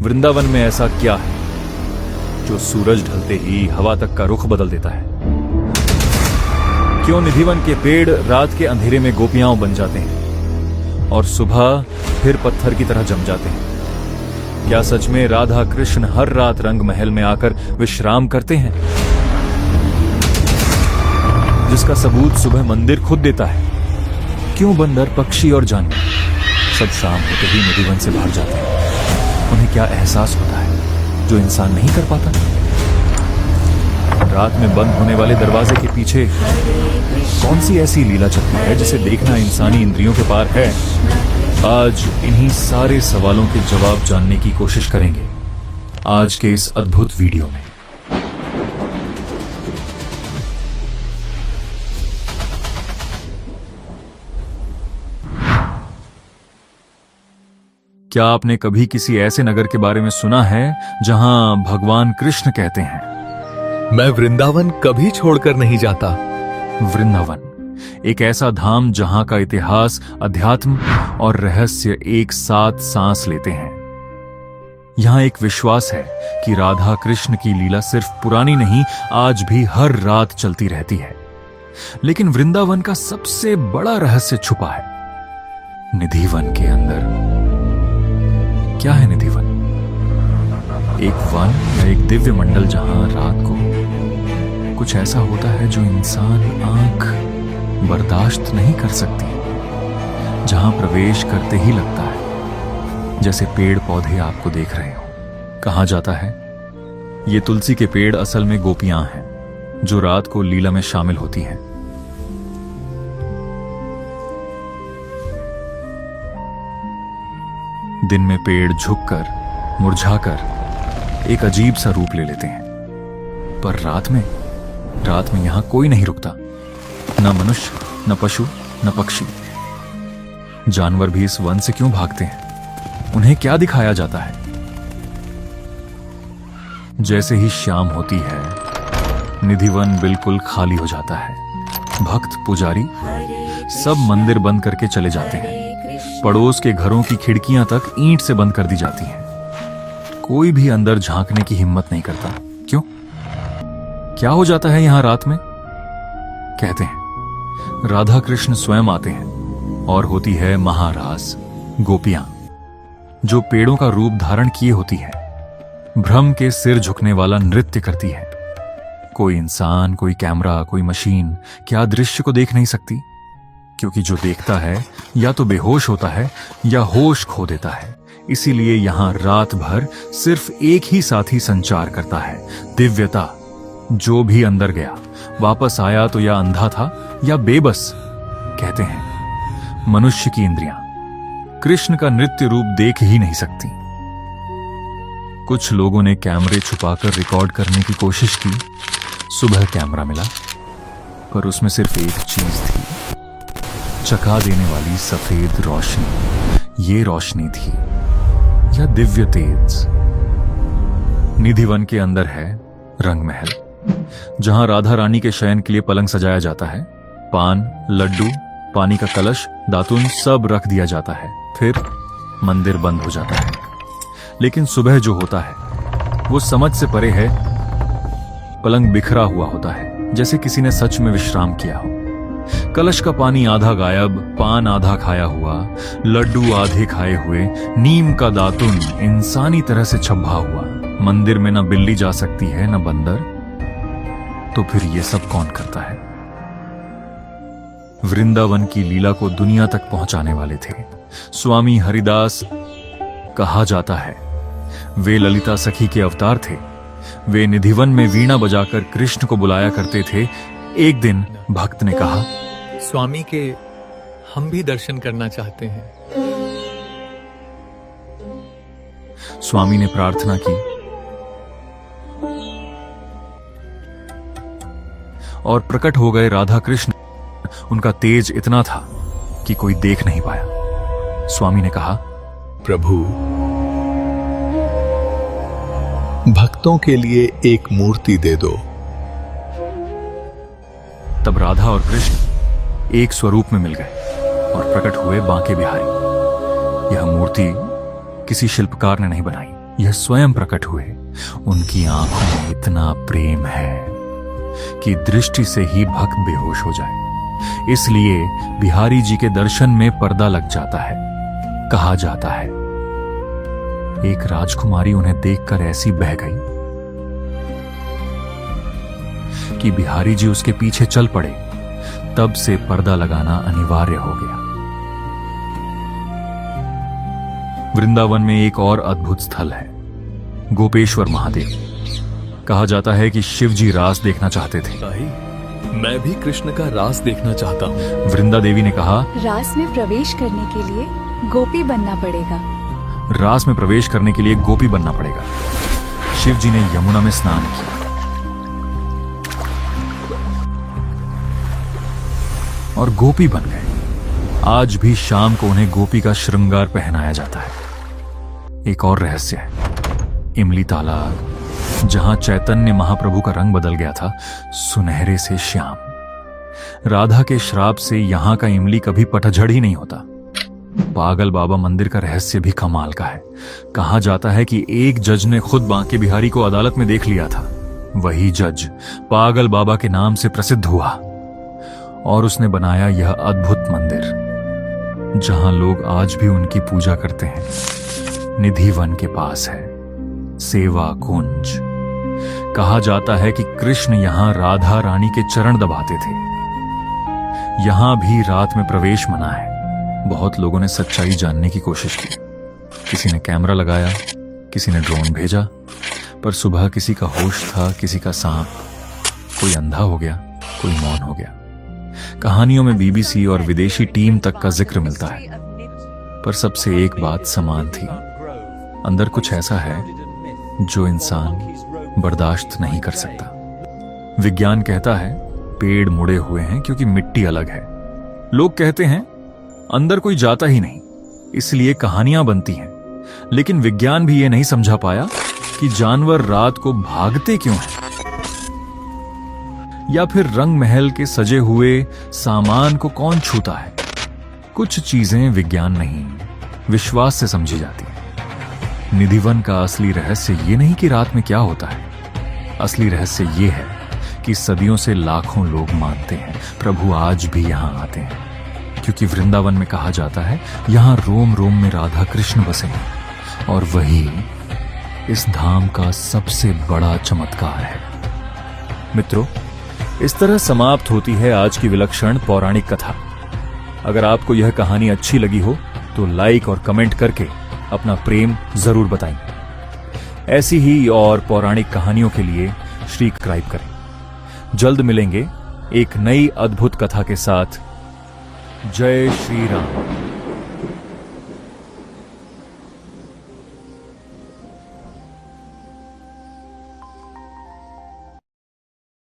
वृंदावन में ऐसा क्या है जो सूरज ढलते ही हवा तक का रुख बदल देता है? क्यों निधिवन के पेड़ रात के अंधेरे में गोपियां बन जाते हैं और सुबह फिर पत्थर की तरह जम जाते हैं? क्या सच में राधा कृष्ण हर रात रंग महल में आकर विश्राम करते हैं, जिसका सबूत सुबह मंदिर खुद देता है? क्यों बंदर, पक्षी और जानवर सब शाम होते ही निधिवन से बाहर जाते हैं? उन्हें क्या एहसास होता है जो इंसान नहीं कर पाता? रात में बंद होने वाले दरवाजे के पीछे कौन सी ऐसी लीला चलती है जिसे देखना इंसानी इंद्रियों के पार है? आज इन्हीं सारे सवालों के जवाब जानने की कोशिश करेंगे आज के इस अद्भुत वीडियो में। क्या आपने कभी किसी ऐसे नगर के बारे में सुना है जहां भगवान कृष्ण कहते हैं, मैं वृंदावन कभी छोड़कर नहीं जाता। वृंदावन एक ऐसा धाम जहां का इतिहास, अध्यात्म और रहस्य एक साथ सांस लेते हैं। यहां एक विश्वास है कि राधा कृष्ण की लीला सिर्फ पुरानी नहीं, आज भी हर रात चलती रहती है। लेकिन वृंदावन का सबसे बड़ा रहस्य छुपा है निधिवन के अंदर। क्या है निधिवन? एक वन या एक दिव्य मंडल जहां रात को कुछ ऐसा होता है जो इंसान आंख बर्दाश्त नहीं कर सकती, जहां प्रवेश करते ही लगता है जैसे पेड़ पौधे आपको देख रहे हो। कहा जाता है ये तुलसी के पेड़ असल में गोपियां हैं जो रात को लीला में शामिल होती हैं। दिन में पेड़ झुककर, मुरझाकर एक अजीब सा रूप ले लेते हैं, पर रात में यहां कोई नहीं रुकता, न मनुष्य, न पशु, न पक्षी। जानवर भी इस वन से क्यों भागते हैं? उन्हें क्या दिखाया जाता है? जैसे ही शाम होती है निधिवन बिल्कुल खाली हो जाता है। भक्त, पुजारी सब मंदिर बंद करके चले जाते हैं। पड़ोस के घरों की खिड़कियां तक ईंट से बंद कर दी जाती हैं। कोई भी अंदर झांकने की हिम्मत नहीं करता। क्यों? क्या हो जाता है यहां रात में? कहते हैं राधा कृष्ण स्वयं आते हैं और होती है महारास, गोपियां जो पेड़ों का रूप धारण किए होती है, भ्रम के सिर झुकने वाला नृत्य करती है। कोई इंसान, कोई कैमरा, कोई मशीन क्या दृश्य को देख नहीं सकती? क्योंकि जो देखता है या तो बेहोश होता है या होश खो देता है। इसीलिए यहां रात भर सिर्फ एक ही साथी संचार करता है, दिव्यता। जो भी अंदर गया वापस आया तो या अंधा था या बेबस। कहते हैं मनुष्य की इंद्रियां कृष्ण का नृत्य रूप देख ही नहीं सकती। कुछ लोगों ने कैमरे छुपाकर रिकॉर्ड करने की कोशिश की। सुबह कैमरा मिला, पर उसमें सिर्फ एक चीज थी, चका देने वाली सफेद रोशनी। ये रोशनी थी या दिव्य तेज। निधिवन के अंदर है रंग महल, जहां राधा रानी के शयन के लिए पलंग सजाया जाता है। पान, लड्डू, पानी का कलश, दातुन सब रख दिया जाता है। फिर मंदिर बंद हो जाता है। लेकिन सुबह जो होता है वो समझ से परे है। पलंग बिखरा हुआ होता है, जैसे किसी ने सच में विश्राम किया हो। कलश का पानी आधा गायब, पान आधा खाया हुआ, लड्डू आधे खाए हुए, नीम का दातुन इंसानी तरह से छब्बा हुआ। मंदिर में न बिल्ली जा सकती है न बंदर। तो फिर ये सब कौन करता है? वृंदावन की लीला को दुनिया तक पहुंचाने वाले थे स्वामी हरिदास। कहा जाता है वे ललिता सखी के अवतार थे। वे निधिवन में वीणा बजाकर कृष्ण को बुलाया करते थे। एक दिन भक्त ने कहा, स्वामी के हम भी दर्शन करना चाहते हैं। स्वामी ने प्रार्थना की और प्रकट हो गए राधा कृष्ण। उनका तेज इतना था कि कोई देख नहीं पाया। स्वामी ने कहा, प्रभु, भक्तों के लिए एक मूर्ति दे दो। तब राधा और कृष्ण एक स्वरूप में मिल गए और प्रकट हुए बांके बिहारी। यह मूर्ति किसी शिल्पकार ने नहीं बनाई, यह स्वयं प्रकट हुए। उनकी आंखों में इतना प्रेम है कि दृष्टि से ही भक्त बेहोश हो जाए। इसलिए बिहारी जी के दर्शन में पर्दा लग जाता है। कहा जाता है एक राजकुमारी उन्हें देखकर ऐसी बह गई कि बिहारी जी उसके पीछे चल पड़े। तब से पर्दा लगाना अनिवार्य हो गया। वृंदावन में एक और अद्भुत स्थल है, गोपेश्वर महादेव। कहा जाता है कि शिव जी रास देखना चाहते थे। मैं भी कृष्ण का रास देखना चाहता हूँ। वृंदा देवी ने कहा, रास में प्रवेश करने के लिए गोपी बनना पड़ेगा। रास में प्रवेश करने के लिए गोपी बनना पड़ेगा। शिव जी ने यमुना में स्नान किया और गोपी बन गए। आज भी शाम को उन्हें गोपी का श्रृंगार पहनाया जाता है। एक और रहस्य है, इमली तालाब, जहां चैतन्य महाप्रभु का रंग बदल गया था सुनहरे से श्याम। राधा के श्राप से यहां का इमली कभी पतझड़ ही नहीं होता। पागल बाबा मंदिर का रहस्य भी कमाल का है। कहा जाता है कि एक जज ने खुद बांके बिहारी को अदालत में देख लिया था। वही जज पागल बाबा के नाम से प्रसिद्ध हुआ और उसने बनाया यह अद्भुत मंदिर जहां लोग आज भी उनकी पूजा करते हैं। निधिवन के पास है सेवा कुंज। कहा जाता है कि कृष्ण यहां राधा रानी के चरण दबाते थे। यहां भी रात में प्रवेश मना है। बहुत लोगों ने सच्चाई जानने की कोशिश की। किसी ने कैमरा लगाया, किसी ने ड्रोन भेजा, पर सुबह किसी का होश था, किसी का सांप। कोई अंधा हो गया, कोई मौन हो गया। कहानियों में बीबीसी और विदेशी टीम तक का जिक्र मिलता है, पर सबसे एक बात समान थी। अंदर कुछ ऐसा है जो इंसान बर्दाश्त नहीं कर सकता। विज्ञान कहता है पेड़ मुड़े हुए हैं क्योंकि मिट्टी अलग है। लोग कहते हैं अंदर कोई जाता ही नहीं, इसलिए कहानियां बनती हैं। लेकिन विज्ञान भी यह नहीं समझा पाया कि जानवर रात को भागते क्यों हैं, या फिर रंग महल के सजे हुए सामान को कौन छूता है। कुछ चीजें विज्ञान नहीं, विश्वास से समझी जाती हैं। निधिवन का असली रहस्य ये नहीं कि रात में क्या होता है। असली रहस्य ये है कि सदियों से लाखों लोग मानते हैं प्रभु आज भी यहां आते हैं, क्योंकि वृंदावन में कहा जाता है यहां रोम रोम में राधा कृष्ण बसे हैं। और वही इस धाम का सबसे बड़ा चमत्कार है। मित्रों, इस तरह समाप्त होती है आज की विलक्षण पौराणिक कथा। अगर आपको यह कहानी अच्छी लगी हो तो लाइक और कमेंट करके अपना प्रेम जरूर बताएं। ऐसी ही और पौराणिक कहानियों के लिए सब्सक्राइब करें। जल्द मिलेंगे एक नई अद्भुत कथा के साथ। जय श्री राम।